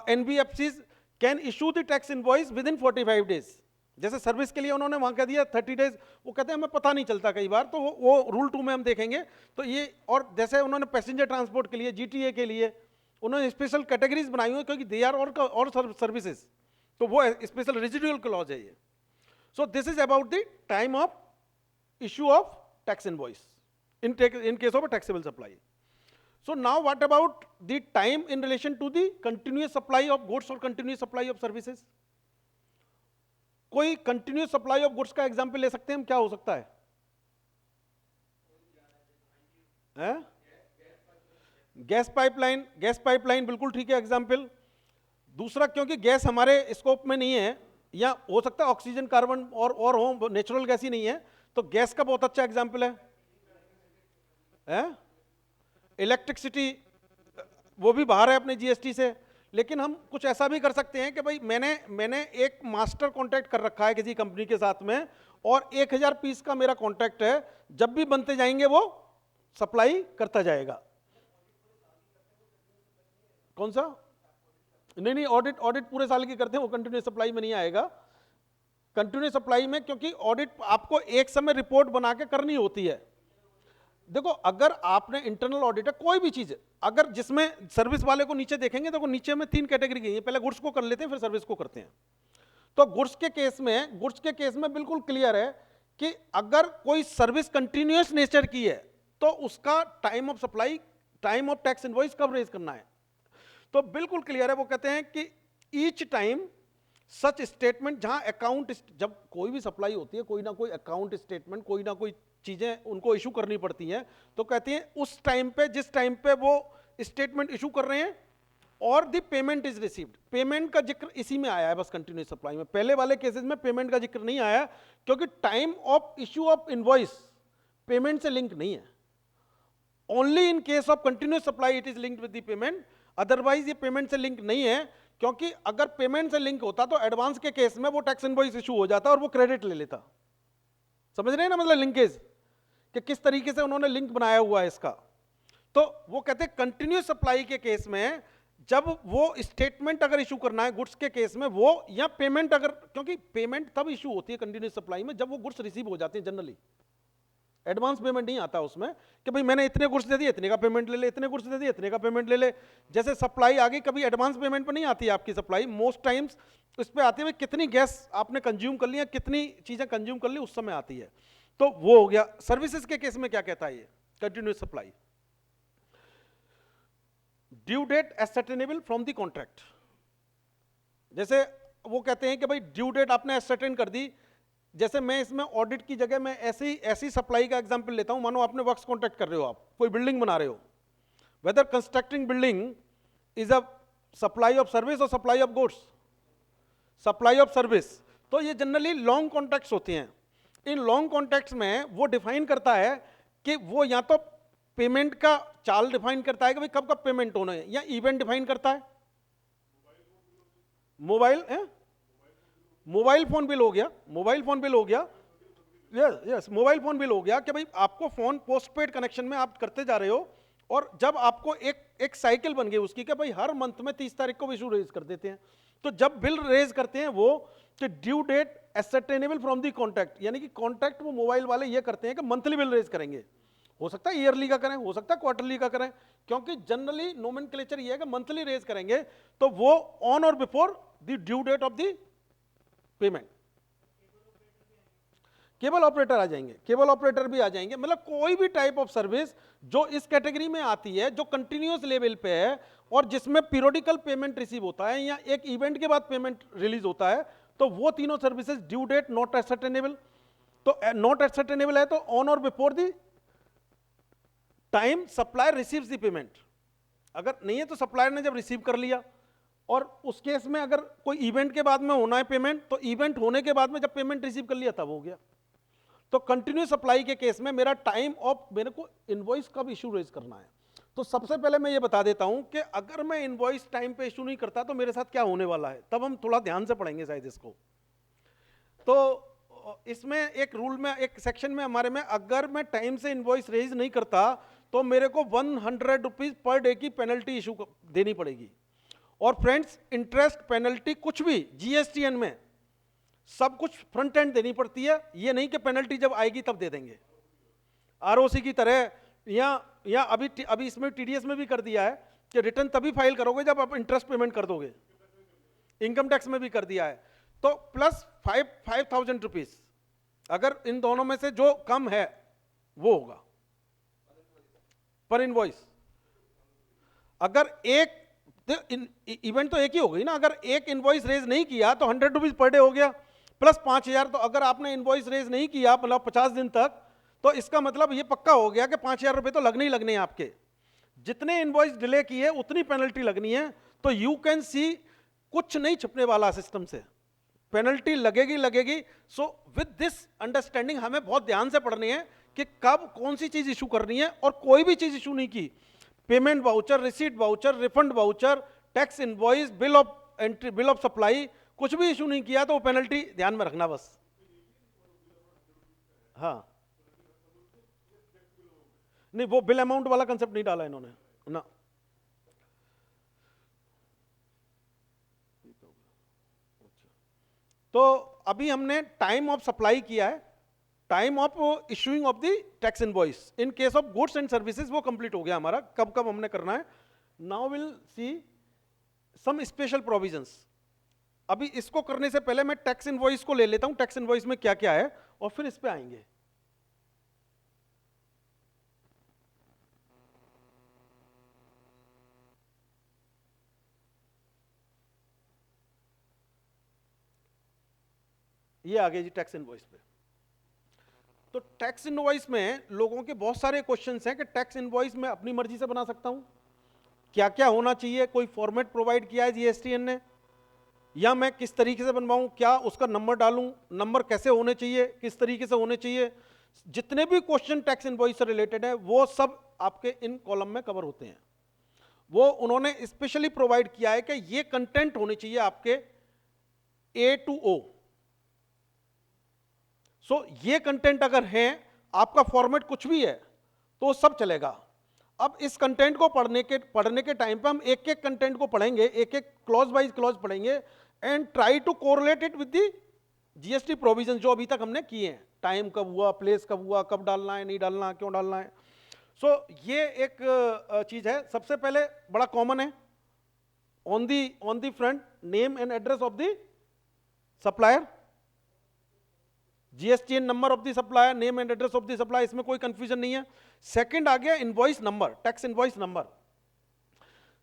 NBFCs can issue the tax invoice with in 45 days. जैसे सर्विस के लिए उन्होंने वहां कह दिया 30 डेज, वो कहते हैं हमें पता नहीं चलता कई बार, तो वो रूल 2 में हम देखेंगे। तो ये, और जैसे उन्होंने पैसेंजर ट्रांसपोर्ट के लिए, जीटीए के लिए उन्होंने स्पेशल कैटेगरीज बनाई हुई है क्योंकि दे आर और सर्विसेज, तो वो स्पेशल रेजिडुअल क्लॉज है ये। सो this is about the time of issue of tax invoice in case of a taxable supply. So now what about the time in relation to the continuous supply of goods or continuous supply of services? कोई continuous supply of goods का example ले सकते हैं हम? क्या हो सकता है? गैस पाइपलाइन बिल्कुल ठीक है एग्जाम्पल। दूसरा, क्योंकि गैस हमारे स्कोप में नहीं है, या हो सकता है ऑक्सीजन, कार्बन और हो, नेचुरल गैस ही नहीं है, तो गैस का बहुत अच्छा एग्जाम्पल है। इलेक्ट्रिसिटी वो भी बाहर है अपने जीएसटी से, लेकिन हम कुछ ऐसा भी कर सकते हैं कि भाई मैंने एक मास्टर कॉन्ट्रैक्ट कर रखा है किसी कंपनी के साथ में, और 1000 पीस का मेरा कॉन्ट्रैक्ट है, जब भी बनते जाएंगे वो सप्लाई करता जाएगा। कौन सा? नहीं, ऑडिट पूरे साल की करते हैं, वो कंटिन्यूस सप्लाई में नहीं आएगा। कंटिन्यूस सप्लाई में, क्योंकि ऑडिट आपको एक समय रिपोर्ट बना के करनी होती है। देखो, अगर आपने इंटरनल ऑडिट है कोई भी चीज, अगर जिसमें सर्विस वाले को नीचे देखेंगे तो नीचे में 3 कैटेगरी की है, पहले गुड्स को कर लेते हैं फिर सर्विस को करते हैं। तो गुड्स के केस में बिल्कुल क्लियर है कि अगर कोई सर्विस कंटिन्यूअस नेचर की है तो उसका time of supply, time of tax invoice कब रेज करना है, तो बिल्कुल क्लियर है। वो कहते हैं कि ईच टाइम सच स्टेटमेंट, जहां अकाउंट, जब कोई भी सप्लाई होती है कोई ना कोई अकाउंट स्टेटमेंट, कोई ना कोई चीजें उनको इशू करनी पड़ती हैं, तो कहते हैं उस टाइम पे, जिस टाइम पे वो स्टेटमेंट इशू कर रहे हैं और the payment is received, payment का जिक्र इसी में आया है बस कंटिन्यूस सप्लाई में। पहले वाले केसेस में पेमेंट का जिक्र नहीं आया, क्योंकि time of issue of invoice payment से लिंक नहीं है। Only in case of continuous supply it is linked with the payment, otherwise ये पेमेंट से लिंक नहीं है। क्योंकि अगर पेमेंट से लिंक होता तो एडवांस के केस में वो टैक्स इनवॉइस इशू हो जाता और वो क्रेडिट ले लेता। समझ रहे हैं ना, मतलब लिंकेज कि किस तरीके से उन्होंने लिंक बनाया हुआ है इसका। तो वो कहते हैं कंटिन्यूस सप्लाई के केस में जब वो स्टेटमेंट अगर इशू करना है गुड्स के केस में, वो या पेमेंट अगर, क्योंकि पेमेंट तब इशू होती है कंटिन्यूस सप्लाई में जब वो गुड्स रिसीव हो जाते हैं जनरली, एडवांस पेमेंट नहीं आता उसमें कि भाई मैंने इतने गुड्स दे दिए, इतने का पेमेंट ले ले, इतने गुड्स दे दिए, इतने का पेमेंट ले ले। जैसे सप्लाई आ गई, कभी एडवांस पेमेंट पर नहीं आती है आपकी सप्लाई, मोस्ट टाइम्स उस पर आती है कितनी गैस आपने कंज्यूम कर लिया, कितनी चीजें कंज्यूम कर ली, उस समय आती है। तो वो हो गया। सर्विसेज के केस में क्या कहता है ये continuous supply? Due date ascertainable from the contract. जैसे वो कहते हैं कि भाई ड्यू डेट आपने एसर्टेन कर दी। जैसे मैं इसमें ऑडिट की जगह मैं ऐसी सप्लाई का एग्जांपल लेता हूं, मानो आपने वर्क्स कॉन्ट्रैक्ट कर रहे हो, आप कोई बिल्डिंग बना रहे हो, whether constructing building is a supply of service और supply of goods, supply of service. तो ये जनरली लॉन्ग कॉन्ट्रैक्ट्स होते हैं। इन लॉन्ग कॉन्ट्रैक्ट्स में वो डिफाइन करता है कि वो या तो पेमेंट का चाल डिफाइन करता है कि भाई कब कब पेमेंट होना है, या इवेंट डिफाइन करता है। मोबाइल फोन बिल हो गया, मोबाइल फोन बिल हो गया, यस मोबाइल फोन बिल हो गया कि भाई आपको फोन पोस्टपेड कनेक्शन में आप करते जा रहे हो, और जब आपको एक साइकिल बन गई उसकी कि भाई हर मंथ में 30 तारीख को इशू रेज कर देते हैं। तो जब बिल रेज करते हैं वो, तो due date ascertainable from the contract, यानी कि कॉन्ट्रैक्ट वो मोबाइल वाले ये करते हैं कि मंथली बिल रेज करेंगे। हो सकता है ईयरली का करें, हो सकता है क्वार्टरली का करें, क्योंकि जनरली नोमेनक्लेचर ये है कि मंथली रेज करेंगे, तो वो ऑन और before the due date of the payment. Cable operator आ जाएंगे, केबल ऑपरेटर भी आ जाएंगे, मतलब कोई भी टाइप ऑफ सर्विस जो इस कैटेगरी में आती है, जो कंटिन्यूअस लेवल पे है और जिसमें पीरियोडिकल पेमेंट रिसीव होता है या एक इवेंट के बाद पेमेंट रिलीज होता है, तो वो तीनों services due date not ascertainable. तो नॉट एसर्टेनेबल है तो ऑन और before the time supplier receives the payment. अगर नहीं है तो सप्लायर ने जब रिसीव कर लिया, और उस केस में अगर कोई इवेंट के बाद में होना है पेमेंट, तो इवेंट होने के बाद में जब पेमेंट रिसीव कर लिया तब हो गया। तो कंटिन्यूस सप्लाई के केस में मेरा टाइम ऑफ, मेरे को इनवॉइस कब इशू रेज करना है। तो सबसे पहले मैं ये बता देता हूं कि अगर मैं इनवॉइस टाइम पे इशू नहीं करता तो मेरे साथ क्या होने वाला है, तब हम थोड़ा ध्यान से पढ़ेंगे शायद इसको। तो इसमें एक रूल में, एक सेक्शन में हमारे में, अगर मैं टाइम से इनवॉइस रेज नहीं करता तो मेरे को 100 रुपीज पर डे की पेनल्टी इशू देनी पड़ेगी। और फ्रेंड्स, इंटरेस्ट, पेनल्टी, कुछ भी जीएसटीएन में सब कुछ फ्रंट एंड देनी पड़ती है। ये नहीं कि पेनल्टी जब आएगी तब दे देंगे, आरओसी की तरह। या अभी इसमें टीडीएस में भी कर दिया है कि रिटर्न तभी फाइल करोगे जब आप इंटरेस्ट पेमेंट कर दोगे। इनकम टैक्स में भी कर दिया है। तो प्लस 5,000 रुपीज, अगर इन दोनों में से जो कम है वो होगा पर इनवॉइस। अगर एक इवेंट तो एक ही हो गई ना, अगर एक इनवॉइस रेज नहीं किया तो 100 रुपीज पर डे हो गया, प्लस 5,000। तो अगर आपने इनवॉइस रेज नहीं किया मतलब 50 दिन तक, तो इसका मतलब ये पक्का हो गया कि 5,000 रुपए तो लगने ही लगने हैं आपके। जितने इनवॉइस डिले किए उतनी पेनल्टी लगनी है। तो यू कैन सी कुछ नहीं छिपने वाला सिस्टम से, पेनल्टी लगेगी लगेगी। सो विद दिस अंडरस्टैंडिंग हमें बहुत ध्यान से पढ़नी है कि कब कौन सी चीज इशू करनी है, और कोई भी चीज इशू नहीं की, payment voucher, receipt voucher, refund voucher, tax invoice, bill of entry, bill of supply, कुछ भी इशू नहीं किया तो वो पेनल्टी ध्यान में रखना बस। हाँ, नहीं वो बिल अमाउंट वाला कंसेप्ट नहीं डाला इन्होंने ना। तो अभी हमने टाइम ऑफ सप्लाई किया है, time of issuing of the tax invoice in case of goods and services, वो कंप्लीट हो गया हमारा, कब कब हमने करना है। Now will see some special provisions. अभी इसको करने से पहले मैं टैक्स इनवॉइस को ले लेता हूं, टैक्स इनवॉइस में क्या क्या है, और फिर इस पे आएंगे। ये आ गया जी टैक्स इनवॉइस पे। तो टैक्स इनवॉइस में लोगों के बहुत सारे क्वेश्चंस हैं कि टैक्स इनवॉइस में अपनी मर्जी से बना सकता हूं, क्या क्या होना चाहिए, कोई फॉर्मेट प्रोवाइड किया है जीएसटीएन ने, या मैं किस तरीके से बनवाऊं, क्या उसका नंबर डालूं, नंबर कैसे होने चाहिए, किस तरीके से होने चाहिए। जितने भी क्वेश्चन टैक्स इनवॉइस से रिलेटेड है वो सब आपके इन कॉलम में कवर होते हैं। वो उन्होंने स्पेशली प्रोवाइड किया है कि ये कंटेंट होने चाहिए आपके ए टू ओ। सो ये कंटेंट अगर है, आपका फॉर्मेट कुछ भी है तो सब चलेगा। अब इस कंटेंट को पढ़ने के टाइम पे हम एक एक कंटेंट को पढ़ेंगे, एक एक क्लॉज वाइज क्लॉज पढ़ेंगे, and try to correlate it with the GST provision जो अभी तक हमने किए हैं। टाइम कब हुआ, प्लेस कब हुआ, कब डालना है, नहीं डालना, क्यों डालना है। सो ये एक चीज है। सबसे पहले बड़ा कॉमन है, on the front name and address of the supplier, GSTN number of the supplier, name and address of the supplier, इसमें कोई कंफ्यूजन नहीं है। सेकंड आ गया invoice number, tax invoice number.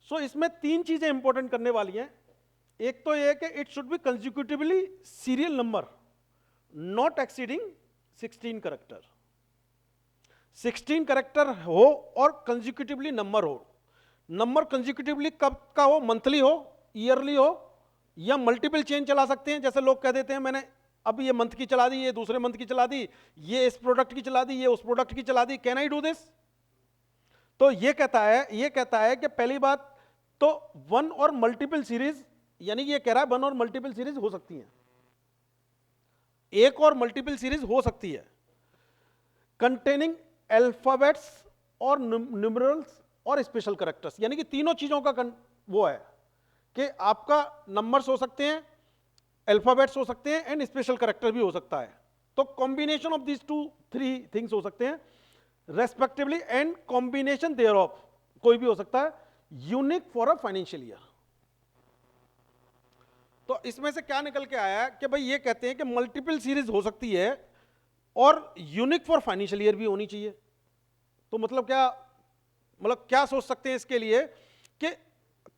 So इसमें तीन चीजें इंपॉर्टेंट करने वाली हैं। एक तो ये है कि it should B consecutively serial number, not exceeding 16 character. 16 character हो और कंसेक्यूटिवली नंबर हो। नंबर कंसेक्यूटिवली कब का हो, मंथली हो, ईयरली हो, या मल्टीपल चेंज चला सकते हैं। जैसे लोग कह देते हैं मैंने अभी ये मंथ की चला दी, ये दूसरे मंथ की चला दी, ये इस प्रोडक्ट की चला दी, ये उस प्रोडक्ट की चला दी, कैन आई डू दिस। तो ये कहता है कि पहली बात तो वन और मल्टीपल सीरीज, यानी कि ये कह रहा है वन और मल्टीपल सीरीज हो सकती हैं, एक और मल्टीपल सीरीज हो सकती है, कंटेनिंग अल्फाबेट्स और न्यूमरल्स और स्पेशल कैरेक्टर्स। यानी कि तीनों चीजों का वो है कि आपका नंबर्स हो सकते हैं, अल्फाबेट्स हो सकते हैं, एंड स्पेशल कैरेक्टर भी हो सकता है। तो कॉम्बिनेशन ऑफ दीज 2-3 थिंग्स हो सकते हैं respectively, and combination thereof कोई भी हो सकता है, unique for a financial year. तो इसमें से क्या निकल के आया कि भाई ये कहते हैं कि मल्टीपल सीरीज हो सकती है और यूनिक फॉर फाइनेंशियल ईयर भी होनी चाहिए। तो मतलब क्या सोच सकते हैं इसके लिए कि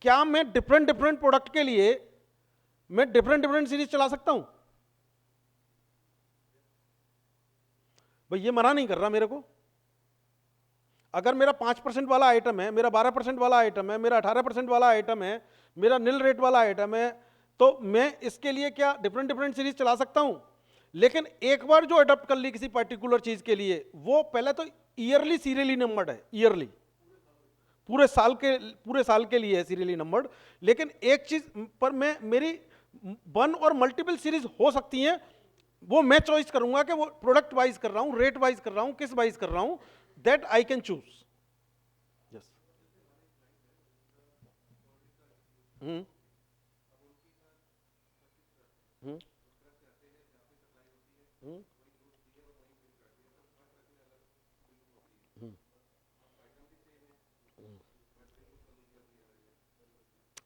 क्या मैं डिफरेंट प्रोडक्ट के लिए मैं डिफरेंट सीरीज चला सकता हूं। भाई ये मना नहीं कर रहा मेरे को। अगर मेरा 5% वाला आइटम है, मेरा 12% वाला आइटम है, मेरा 18% वाला आइटम है, मेरा निल रेट वाला आइटम है, तो मैं इसके लिए क्या डिफरेंट सीरीज चला सकता हूं। लेकिन एक बार जो अडॉप्ट कर ली किसी पर्टिकुलर चीज के लिए, वो पहले तो ईयरली सीरियली नंबर्ड है, ईयरली पूरे साल के लिए है सीरियली नंबर्ड। लेकिन एक चीज पर मेरी वन और मल्टीपल सीरीज हो सकती हैं, वो मैं चॉइस करूंगा कि वो प्रोडक्ट वाइज कर रहा हूं, रेट वाइज कर रहा हूं, किस वाइज कर रहा हूं, that I can choose. Yes.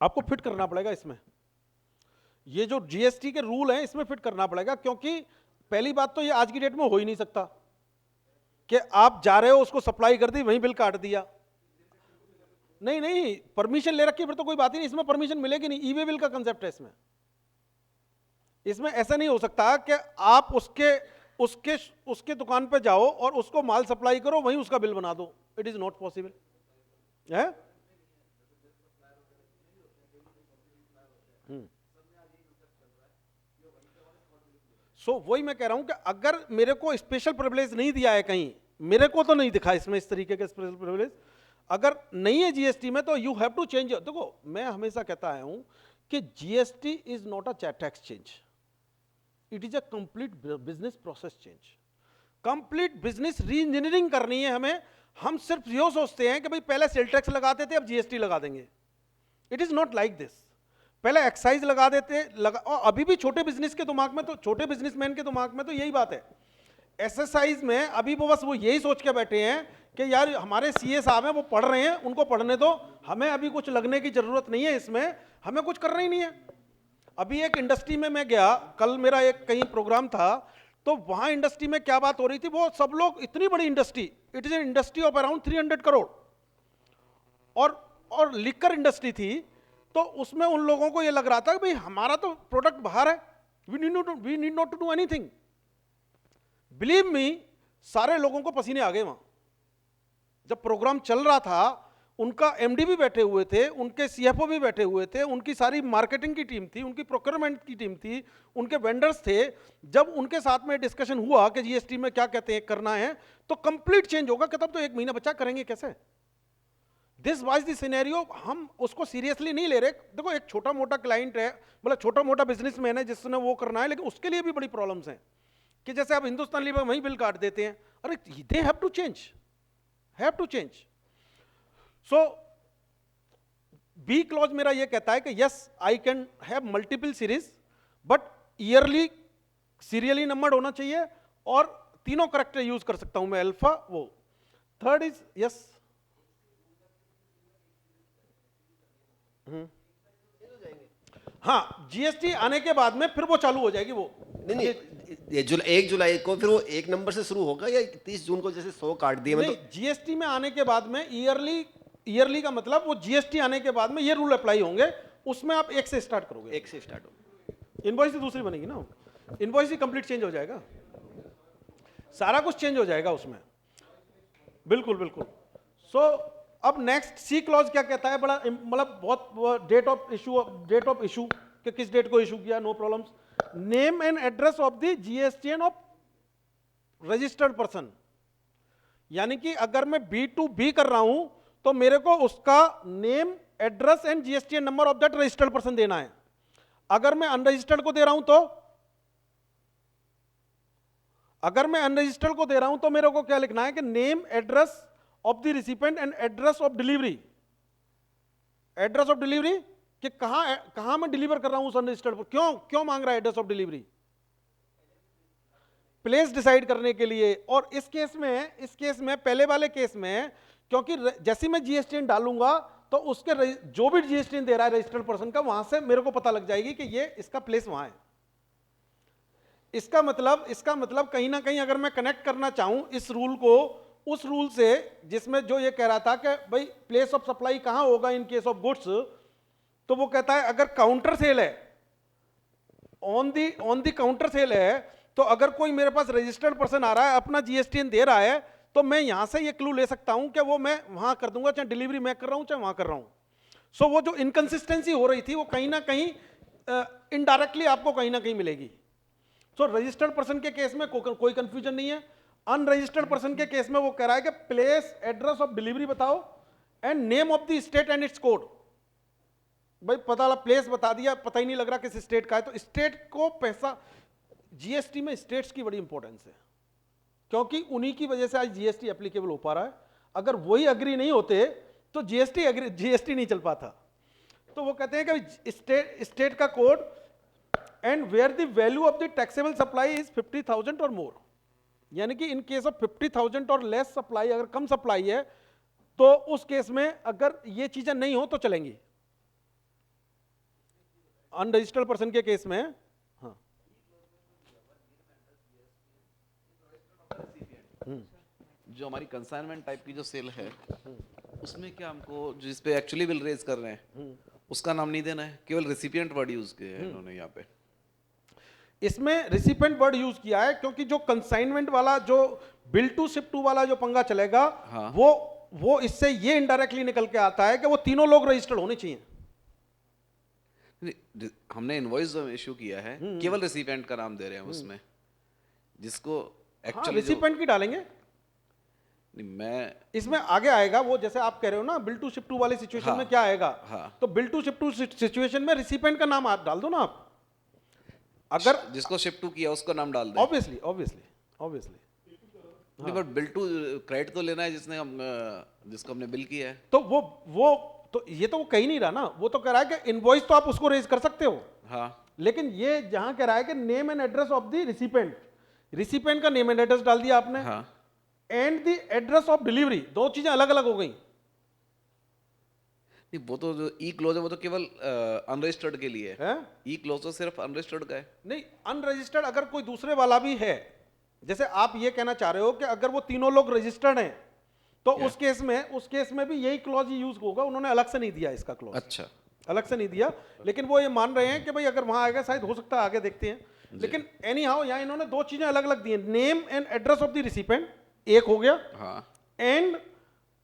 आपको फिट करना पड़ेगा इसमें, ये जो जीएसटी के रूल हैं इसमें फिट करना पड़ेगा। क्योंकि पहली बात तो ये आज की डेट में हो ही नहीं सकता कि आप जा रहे हो, उसको सप्लाई कर दी, वहीं बिल काट दिया। नहीं, परमिशन ले रखी फिर तो कोई बात ही नहीं, इसमें परमिशन मिलेगी नहीं। ई वे बिल का कंसेप्ट है इसमें ऐसा नहीं हो सकता कि आप उसके दुकान पे जाओ और उसको माल सप्लाई करो, वहीं उसका बिल बना दो। It is not possible. है? वही मैं कह रहा हूं कि अगर मेरे को स्पेशल प्रिविलेज नहीं दिया है कहीं, मेरे को तो नहीं दिखा इसमें इस तरीके का स्पेशल प्रिविलेज, अगर नहीं है जीएसटी में तो यू हैव टू चेंज। देखो मैं हमेशा कहता आया हूं कि GST is not a tax change, it is a complete business process change, complete business री इंजीनियरिंग करनी है हमें। हम सिर्फ यो सोचते हैं कि भाई पहले सेल टैक्स लगाते थे अब जीएसटी लगा देंगे, it is not like this. पहले एक्साइज लगा देते और अभी भी छोटे बिजनेस के दिमाग में तो, छोटे बिजनेसमैन के दिमाग में तो यही बात है। एक्सरसाइज में अभी वो बस वो यही सोच के बैठे हैं कि यार हमारे सीए साहब हैं वो पढ़ रहे हैं, उनको पढ़ने दो, हमें अभी कुछ लगने की जरूरत नहीं है, इसमें हमें कुछ करना ही नहीं है। अभी एक इंडस्ट्री में मैं गया, कल मेरा एक कहीं प्रोग्राम था, तो वहां इंडस्ट्री में क्या बात हो रही थी, वो सब लोग, इतनी बड़ी industry, it is an industry of around 300 crore और लिकर इंडस्ट्री थी, तो उसमें उन लोगों को ये लग रहा था कि भाई हमारा तो प्रोडक्ट बाहर है, we need not to do anything. Believe me, सारे लोगों को पसीने आ गए वहां जब प्रोग्राम चल रहा था। उनका एमडी भी बैठे हुए थे, उनके सीएफओ भी बैठे हुए थे, उनकी सारी मार्केटिंग की टीम थी, उनकी प्रोक्योरमेंट की टीम थी, उनके वेंडर्स थे। जब उनके साथ में डिस्कशन हुआ कि जीएसटी में क्या कहते हैं करना है, तो कंप्लीट चेंज होगा कि तब तो 1 महीना बचा, करेंगे कैसे? This was the scenario. हम उसको सीरियसली नहीं ले रहे। देखो एक छोटा मोटा क्लाइंट है, मतलब छोटा मोटा बिजनेसमैन है जिसने वो करना है, लेकिन उसके लिए भी बड़ी प्रॉब्लम्स हैं कि जैसे आप हिंदुस्तान लीवर वहीं बिल काट देते हैं, अरे they have to change. So B clause मेरा ये कहता है कि yes I can have multiple series, but yearly serially numbered होना चाहिए और तीनों करेक्टर यूज कर सकता हूं मैं, अल्फा वो। थर्ड इज यस, हाँ जीएसटी आने के बाद में फिर वो चालू हो जाएगी वो। नहीं, ये 1 जुलाई को फिर वो 1 नंबर से शुरू होगा या 30 जून को जैसे 100 काट दिए? नहीं, जीएसटी में आने के बाद में ईयरली का मतलब वो जीएसटी आने के बाद में ये रूल अप्लाई होंगे, उसमें आप 1 से स्टार्ट करोगे, 1 से स्टार्ट होगा। इनवॉइस ही दूसरी बनेगी ना, इनवॉइस ही कंप्लीट चेंज हो जाएगा, सारा कुछ चेंज हो जाएगा उसमें, बिल्कुल। सो अब नेक्स्ट सी क्लॉज क्या कहता है, बड़ा मतलब बहुत, डेट ऑफ इशू कि किस डेट को इशू किया, no problems. Name and address of the GSTN of registered person, यानी कि अगर मैं B2B कर रहा हूं तो मेरे को उसका name, address and GSTN number of that registered person देना है। अगर मैं अनरजिस्टर्ड को दे रहा हूं तो मेरे को क्या लिखना है कि name, address of the recipient and address of delivery कि कहां मैं डिलीवर कर रहा हूं उस अनरजिस्टर्ड पर। क्यों मांग रहा है address of delivery? Place decide करने के लिए। और इस केस में पहले वाले केस में, क्योंकि जैसे मैं जीएसटीएन डालूंगा तो उसके जो भी जीएसटीएन दे रहा है रजिस्टर्ड पर्सन का, वहां से मेरे को पता लग जाएगी कि ये इसका प्लेस वहां है। इसका मतलब कहीं ना कहीं अगर मैं कनेक्ट करना चाहूं इस रूल को उस रूल से जिसमें जो ये कह रहा था कि भाई प्लेस ऑफ सप्लाई कहां होगा इन केस ऑफ गुड्स, तो वो कहता है अगर काउंटर सेल है, ऑन दी काउंटर सेल है, तो अगर कोई मेरे पास रजिस्टर्ड पर्सन आ रहा है, अपना जीएसटीएन दे रहा है, तो मैं यहां से ये क्लू ले सकता हूं कि वो मैं वहां कर दूंगा, चाहे डिलीवरी मैं कर रहा हूं चाहे वहां कर रहा हूं। सो वो जो इनकंसिस्टेंसी हो रही थी वो कहीं ना कहीं इनडायरेक्टली आपको कहीं ना कहीं मिलेगी। सो रजिस्टर्ड पर्सन के केस में कोई कंफ्यूजन नहीं है। अनरजिस्टर्ड पर्सन के केस में वो कह रहा है कि प्लेस, एड्रेस ऑफ डिलीवरी बताओ and name of the state and it's code. भाई प्लेस बता दिया, पता ही नहीं लग रहा किस स्टेट का है, तो स्टेट को पैसा, जीएसटी में स्टेट्स की बड़ी इंपॉर्टेंस है, क्योंकि उन्हीं की वजह से आज जीएसटी एप्लीकेबल हो पा रहा है। अगर वही अग्री नहीं होते तो जीएसटी नहीं चल पाता। तो वो कहते हैं कि स्टेट का code and where the value of the taxable supply is 50,000 और मोर, यानी कि इन केस ऑफ 50,000 और लेस सप्लाई, अगर कम सप्लाई है तो उस केस में अगर ये चीजें नहीं हो तो चलेंगी। अनरजिस्टर्ड पर्सन के केस में, हाँ, जो हमारी कंसाइनमेंट टाइप की जो सेल है उसमें क्या हमको जिस पे एक्चुअली बिल रेज कर रहे हैं उसका नाम नहीं देना है, केवल रेसिपिएंट वर्ड यूज किया है इन्होंने यहाँ पे। इसमें रिसिपेंट वर्ड यूज किया है क्योंकि जो कंसाइनमेंट वाला, जो बिल टू शिप टू वाला जो पंगा चलेगा, हाँ। वो वो इससे ये इनडायरेक्टली निकल के आता है कि वो तीनों लोग रजिस्टर्ड होने चाहिए। नहीं, हमने इनवॉइस जो इशू किया है केवल रिसिपिएंट का नाम दे रहे हैं उसमें, जिसको हाँ, एक्चुअली रिसिपेंट की डालेंगे, नहीं मैं इसमें आगे आएगा वो, जैसे आप कह रहे हो ना बिल टू शिप टू वाली सिचुएशन हाँ, में क्या आएगा, हाँ। तो bill to ship to situation में रिसिपेंट का नाम आप डाल दो ना आप, अगर जिसको शिफ्ट टू किया उसका नाम डाल दें। ऑब्वियसली ऑब्वियसली ऑब्वियसली नहीं बट बिल टू क्रेडिट तो लेना है जिसने हम जिसको हमने बिल किया है। तो वो तो ये तो वो कही नहीं रहा ना, वो तो कह रहा है कि इनवॉइस तो आप उसको रेज कर सकते हो, हाँ लेकिन ये जहां कह रहा है कि name and address of the recipient, recipient का नेम एंड एड्रेस डाल दिया आपने, हाँ and the address of delivery, दो चीजें अलग अलग हो गई। नहीं वो तो जो ई क्लोज है वो तो केवल अनरजिस्टर्ड के लिए है। है ई क्लोज तो सिर्फ अनरजिस्टर्ड का है। नहीं, अनरजिस्टर्ड अगर कोई दूसरे वाला भी है, जैसे आप ये कहना चाह रहे हो कि अगर वो तीनों लोग रजिस्टर्ड हैं तो उस केस में भी यही क्लॉज यूज होगा, उन्होंने अलग से नहीं दिया इसका क्लॉज, अच्छा अलग से नहीं दिया, लेकिन वो ये मान रहे हैं कि भाई अगर वहां आएगा शायद हो सकता है, आगे देखते हैं, लेकिन एनी हाउ यहाँ इन्होंने दो चीजें अलग अलग दी हैं, name and address of the recipient एक हो गया, हाँ and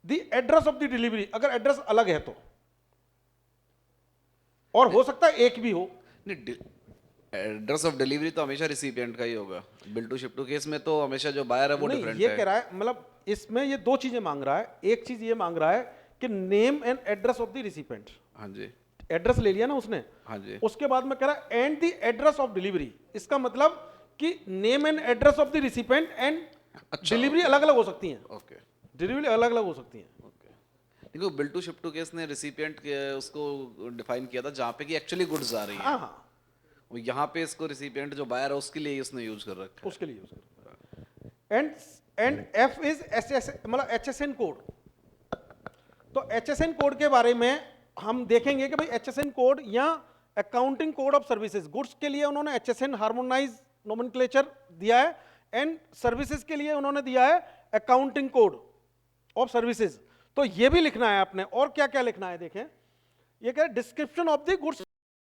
the address of the delivery, अगर एड्रेस अलग है तो, और हो सकता है एक भी हो। नहीं एड्रेस ऑफ डिलीवरी तो हमेशा रिसिपिएंट का ही होगा। Bill to ship to case में तो हमेशा जो बायर है वो नहीं, डिफरेंट ये है। कह रहा है मतलब इसमें ये दो चीजें मांग रहा है, एक चीज ये मांग रहा है कि name and address of the recipient, हाँ जी एड्रेस ले लिया ना उसने, हाँ जी उसके बाद में कह रहा है and the address of delivery, इसका मतलब कि name and address of the recipient and अच्छा, डिलीवरी अलग अलग हो सकती हैं, ओके डिलीवरी अलग अलग हो सकती हैं। देखो bill to ship to case ने रिसिपिएंट के उसको डिफाइन किया था जहाँ पे कि एक्चुअली गुड्स आ रही है। हाँ हाँ, वो यहाँ पे इसको रिसिपिएंट जो बायर है उसके लिए ही उसने यूज कर रखा है। उसके लिए यूज करता है। एंड एफ इज एस मतलब HSN कोड, तो HSN कोड के बारे में हम देखेंगे कि भाई HSN कोड या accounting code of services, goods के लिए उन्होंने HSN हार्मोनाइज नोमेनक्लेचर दिया है, एंड सर्विसेज के लिए उन्होंने दिया है अकाउंटिंग कोड ऑफ सर्विसेज। तो ये भी लिखना है आपने, और क्या क्या लिखना है देखें, ये कह रहे डिस्क्रिप्शन ऑफ द गुड्स